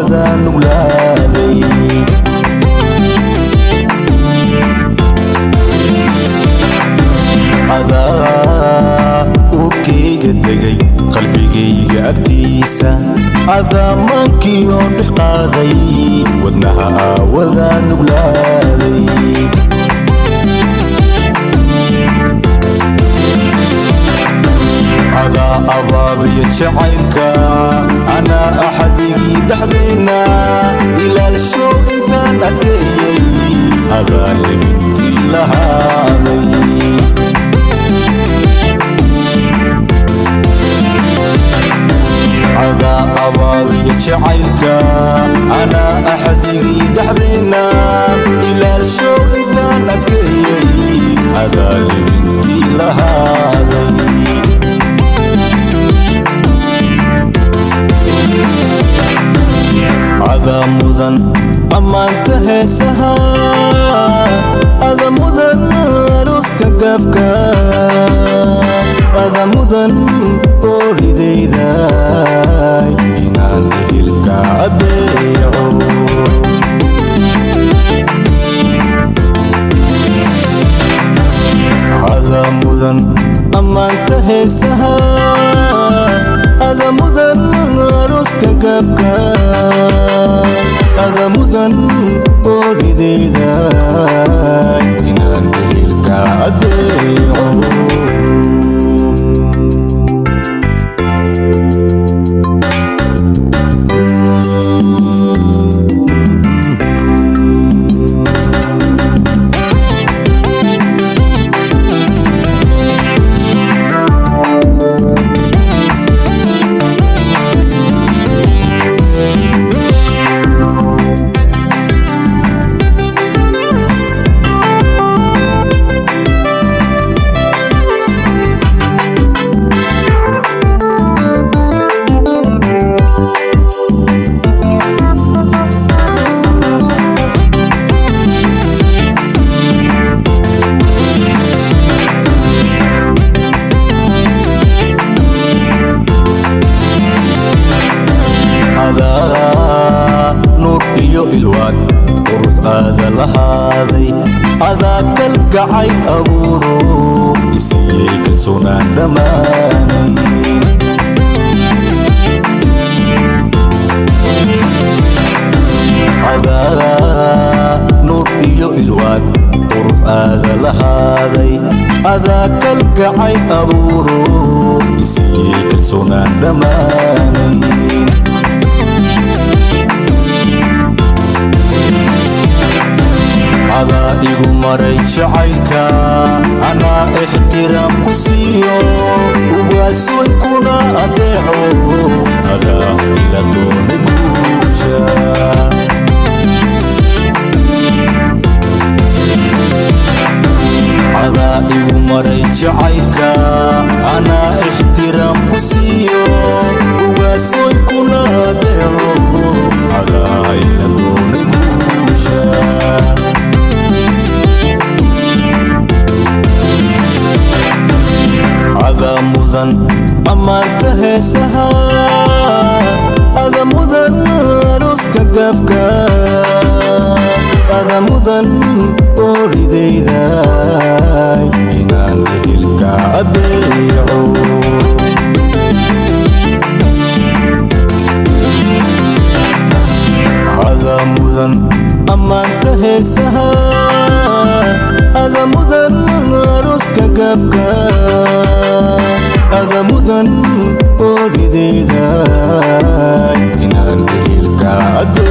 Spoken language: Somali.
wada nuglaaday adaa urkayga degay qalbigayga agtiisa adaa maankiyo dhex qaaday wadnaha wada nuglaaday adaa abaabiya jacaylka anaa axadigii dhexdayna ilaalsho intaan adkeeyey adaa libintii lahaaday adaa abaabiya jacaylka anaa axadigii dhexdayna ilaalsho intaan adkeeyey adaa libintii lahaaday adaa mudan ammaanta heesaha adaa mudan aroska gaabka adaa mudan ooridayda inaan ehelka adeeco adaa mudan ammaanta heesaha adaa mudan aroska gaabka adaa mudan ooridayda inaan ehelka adeeco nuur iyo ilwaan qurux aada lahaaday adaa kalgacay abuuro isiiyey kalsoonaan dhammaanayn adaa nuur iyo ilwaan qurux aada lahaaday adaa kalgacay abuuro isiiyey kalsoonaan dhammaanayn adaa igu maray jacaylka anaa ixtiraam ku siiyo ugaasoy kuna adeeco adaa ila doona guusha adaa igu maray jacaylka anaa ixtiraam ku siiyo ugaasoy kuna adeeco adaa ila doona guusha adaa mudan ammaanta heesaha adaa mudan aroska gaabka adaa mudan ooridayda inaan ehelka adeeco adaa mudan ammaanta heesaha adaa mudan aroska gaabka adaa mudan ooridayda inaan ehelka adeeco